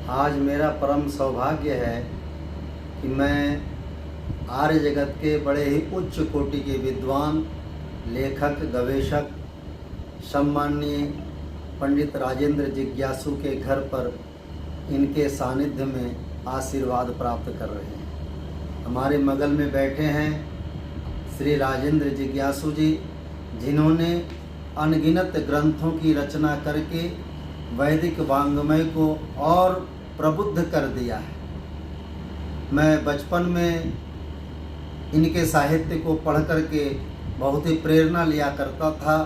आज मेरा परम सौभाग्य है कि मैं आर्य जगत के बड़े ही उच्च कोटि के विद्वान, लेखक, गवेषक, सम्माननीय पंडित राजेंद्र जिज्ञासु के घर पर इनके सानिध्य में आशीर्वाद प्राप्त कर रहे हैं। हमारे बगल में बैठे हैं श्री राजेंद्र जिज्ञासु जी, जिन्होंने अनगिनत ग्रंथों की रचना करके वैदिक वाङ्मय को और प्रबुद्ध कर दिया है। मैं बचपन में इनके साहित्य को पढ़ करके बहुत ही प्रेरणा लिया करता था।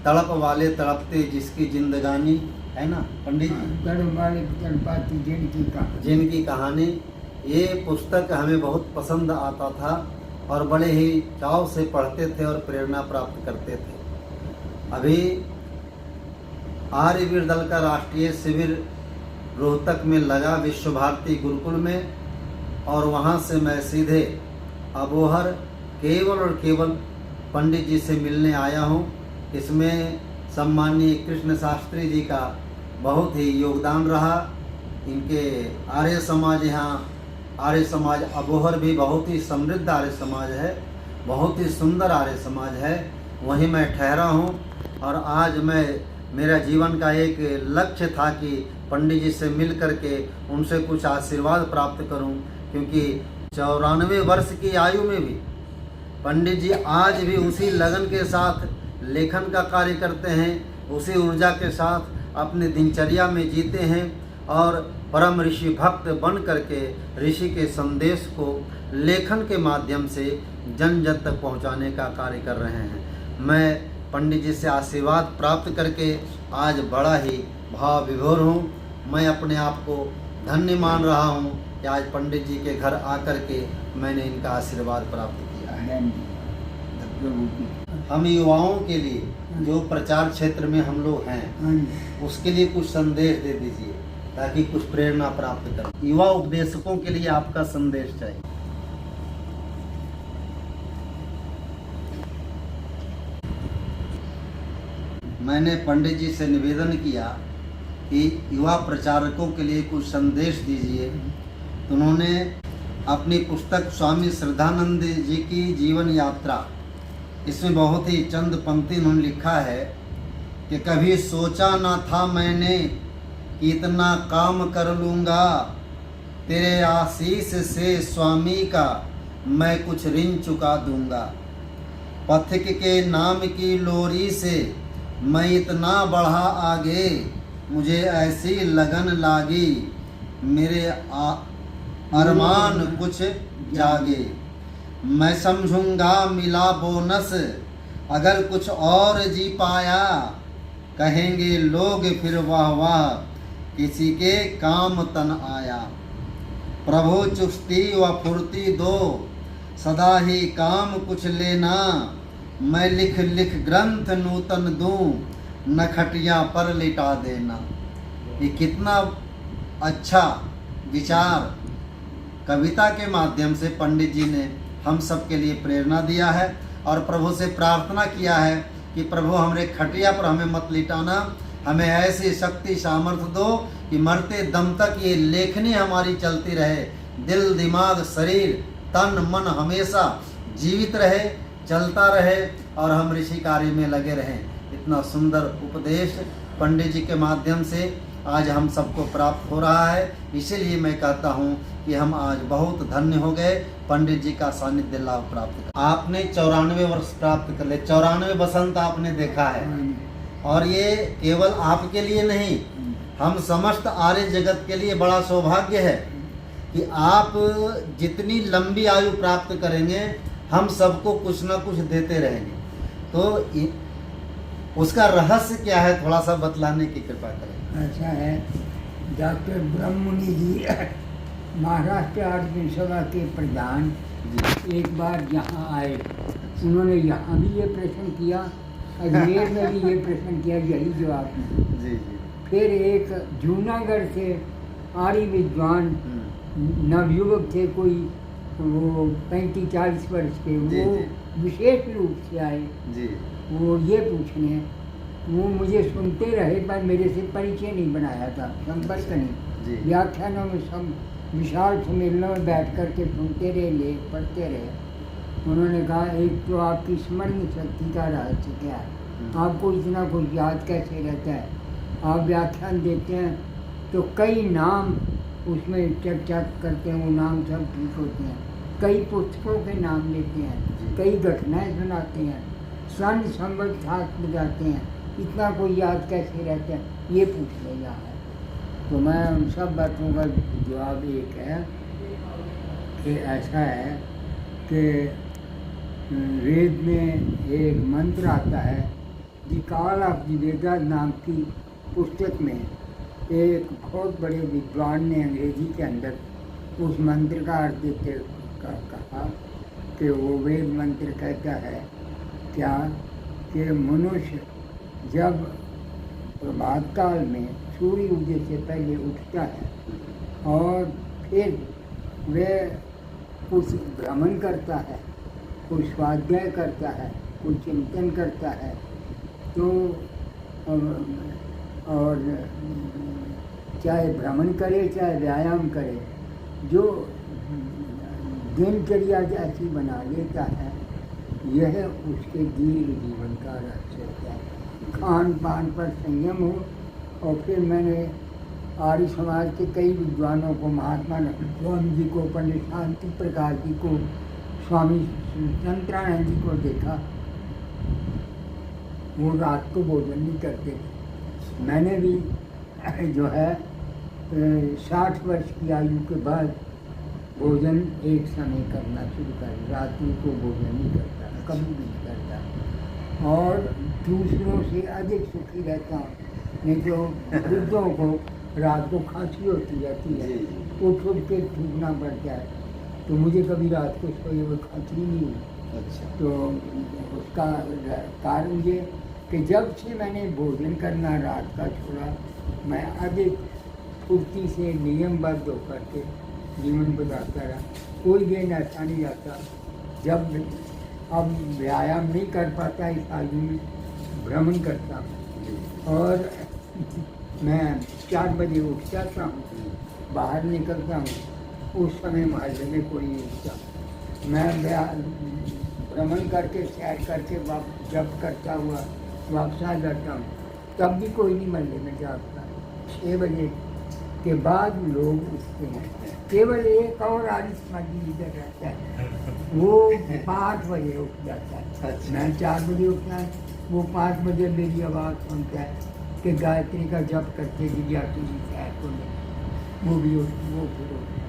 तड़प वाले तड़पते जिसकी जिंदगानी, है ना पंडित जी, तड़प वाले तड़पाती जिनकी कहानी, ये पुस्तक हमें बहुत पसंद आता था और बड़े ही चाव से पढ़ते थे और प्रेरणा प्राप्त करते थे। अभी आर्यवीर दल का राष्ट्रीय शिविर रोहतक में लगा विश्व भारती गुरुकुल में, और वहाँ से मैं सीधे अबोहर केवल और केवल पंडित जी से मिलने आया हूँ। इसमें सम्माननीय कृष्ण शास्त्री जी का बहुत ही योगदान रहा। इनके आर्य समाज, यहाँ आर्य समाज अबोहर भी बहुत ही समृद्ध आर्य समाज है, बहुत ही सुंदर आर्य समाज है। वहीं मैं ठहरा हूँ और आज मेरा जीवन का एक लक्ष्य था कि पंडित जी से मिल करके उनसे कुछ आशीर्वाद प्राप्त करूं, क्योंकि 94 वर्ष की आयु में भी पंडित जी आज भी उसी लगन के साथ लेखन का कार्य करते हैं, उसी ऊर्जा के साथ अपने दिनचर्या में जीते हैं और परम ऋषि भक्त बन करके ऋषि के संदेश को लेखन के माध्यम से जन जन तक पहुंचाने का कार्य कर रहे हैं। मैं पंडित जी से आशीर्वाद प्राप्त करके आज बड़ा ही भाव विभोर हूँ। मैं अपने आप को धन्य मान रहा हूँ कि आज पंडित जी के घर आकर के मैंने इनका आशीर्वाद प्राप्त किया है। हम युवाओं के लिए जो प्रचार क्षेत्र में हम लोग हैं, उसके लिए कुछ संदेश दे दीजिए ताकि कुछ प्रेरणा प्राप्त करें। युवा उपदेशकों के लिए आपका संदेश चाहिए। मैंने पंडित जी से निवेदन किया कि युवा प्रचारकों के लिए कुछ संदेश दीजिए, तो उन्होंने अपनी पुस्तक स्वामी श्रद्धानंद जी की जीवन यात्रा, इसमें बहुत ही चंद पंक्ति उन्होंने लिखा है कि कभी सोचा ना था मैंने कि इतना काम कर लूँगा, तेरे आशीष से स्वामी का मैं कुछ ऋण चुका दूँगा। पथिक के नाम की लोरी से मैं इतना बढ़ा आगे, मुझे ऐसी लगन लागी, मेरे अरमान कुछ जागे। मैं समझूंगा मिला बोनस, अगर कुछ और जी पाया, कहेंगे लोग फिर वाह वाह, किसी के काम तन आया। प्रभु चुस्ती व फुर्ती दो, सदा ही काम कुछ लेना, मैं लिख लिख ग्रंथ नूतन दूं, नखटिया पर लिटा देना। ये कितना अच्छा विचार कविता के माध्यम से पंडित जी ने हम सब के लिए प्रेरणा दिया है और प्रभु से प्रार्थना किया है कि प्रभु हमारे खटिया पर हमें मत लिटाना, हमें ऐसी शक्ति सामर्थ्य दो कि मरते दम तक ये लेखनी हमारी चलती रहे, दिल दिमाग शरीर तन मन हमेशा जीवित रहे, चलता रहे और हम ऋषि कार्य में लगे रहें। इतना सुंदर उपदेश पंडित जी के माध्यम से आज हम सबको प्राप्त हो रहा है। इसीलिए मैं कहता हूँ कि हम आज बहुत धन्य हो गए, पंडित जी का सानिध्य लाभ प्राप्त कर। आपने 94 वर्ष प्राप्त कर ले, 94 बसंत आपने देखा है, और ये केवल आपके लिए नहीं, हम समस्त आर्य जगत के लिए बड़ा सौभाग्य है कि आप जितनी लंबी आयु प्राप्त करेंगे, हम सबको कुछ ना कुछ देते रहेंगे। तो उसका रहस्य क्या है, थोड़ा सा बतलाने की कृपा करें। ऐसा है, डॉक्टर ब्रह्ममुनि जी महाराष्ट्र आर्य सभा के प्रधान एक बार यहाँ आए। उन्होंने यहाँ भी ये प्रश्न किया, अजमेर में भी ये प्रश्न किया, यही जवाब जी जी। फिर एक जूनागढ़ से आर्य विद्वान नवयुवक थे, कोई वो 35-40 वर्ष के, वो विशेष रूप से आए जी। वो ये पूछने, वो मुझे सुनते रहे पर मेरे से परिचय नहीं बनाया था, संपर्क नहीं। जी। व्याख्यानों में सब विशाल सम्मेलनों में बैठ कर के सुनते रहे, लेख पढ़ते रहे। उन्होंने कहा एक तो आपकी स्मरण शक्ति का रहस्य क्या है, आपको इतना कुछ याद कैसे रहता है। आप व्याख्यान देते हैं तो कई नाम उसमें चर्चा करते हैं, वो नाम सब ठीक होते हैं। कई पुस्तकों के नाम लेते हैं, कई घटनाएं सुनाते हैं, सन संवत साथ बजाते हैं, इतना कोई याद कैसे रहता है, ये पूछ लिया है। तो मैं उन सब बातों का जवाब एक है कि ऐसा है कि वेद में एक मंत्र आता है, the call of the Vedas नाम की पुस्तक में एक बहुत बड़े विद्वान ने अंग्रेजी के अंदर उस मंत्र का अर्थ देते कहा कि वो वेद मंत्र कहता है क्या कि मनुष्य जब प्रभात काल में सूर्य उदय से पहले उठता है और फिर वह कुछ भ्रमण करता है, कुछ स्वाध्याय करता है, कुछ चिंतन करता है, तो और चाहे भ्रमण करे चाहे व्यायाम करे, जो दिनचर्या ऐसी बना लेता है, यह उसके दीर्घ जीवन का रहस्य है। खान पान पर संयम हो। और फिर मैंने आर्य समाज के कई विद्वानों को, महात्मा स्वामी जी को, पंडित शांति प्रकाश जी को, स्वामी संतरानंद जी को देखा, वो रात को भोजन नहीं करते थे। मैंने भी जो है 60 वर्ष की आयु के बाद भोजन एक समय करना शुरू कर, रात्रि को भोजन नहीं करता, कभी नहीं करता, और दूसरों से अधिक सुखी रहता हूँ। नहीं तो वृद्धों को रात को खांसी होती रहती है, उठ उठ के थूकना पड़ता है, तो मुझे कभी रात को सोए हुए खांसी नहीं हुई। अच्छा। तो उसका कारण ये कि जब से मैंने भोजन करना रात का छोड़ा, मैं अधिक फुर्ती से नियमबद्ध होकर के जीवन गुजारता रहा। कोई दिन ऐसा नहीं रहता जब अब व्यायाम नहीं कर पाता, इस आयु में भ्रमण करता हूँ और मैं 4 बजे उठ जाता हूँ, बाहर निकलता हूँ, उस समय मोहल्ले में कोई नहीं उठता। मैं भ्रमण करके सैर करके जब करता हुआ वापस आ जाता हूँ, तब भी कोई नहीं मोहल्ले में जागता। 6 बजे के बाद लोग उठते हैं। केवल एक और आर्य समाजी लीडर रहता है, वो 5 बजे उठ जाता है। मैं 4 बजे उठता है, वो 5 बजे मेरी आवाज़ सुनता है कि गायत्री का जप करके गिरिया की सैर को ले, वो भी वो फिर उठता है।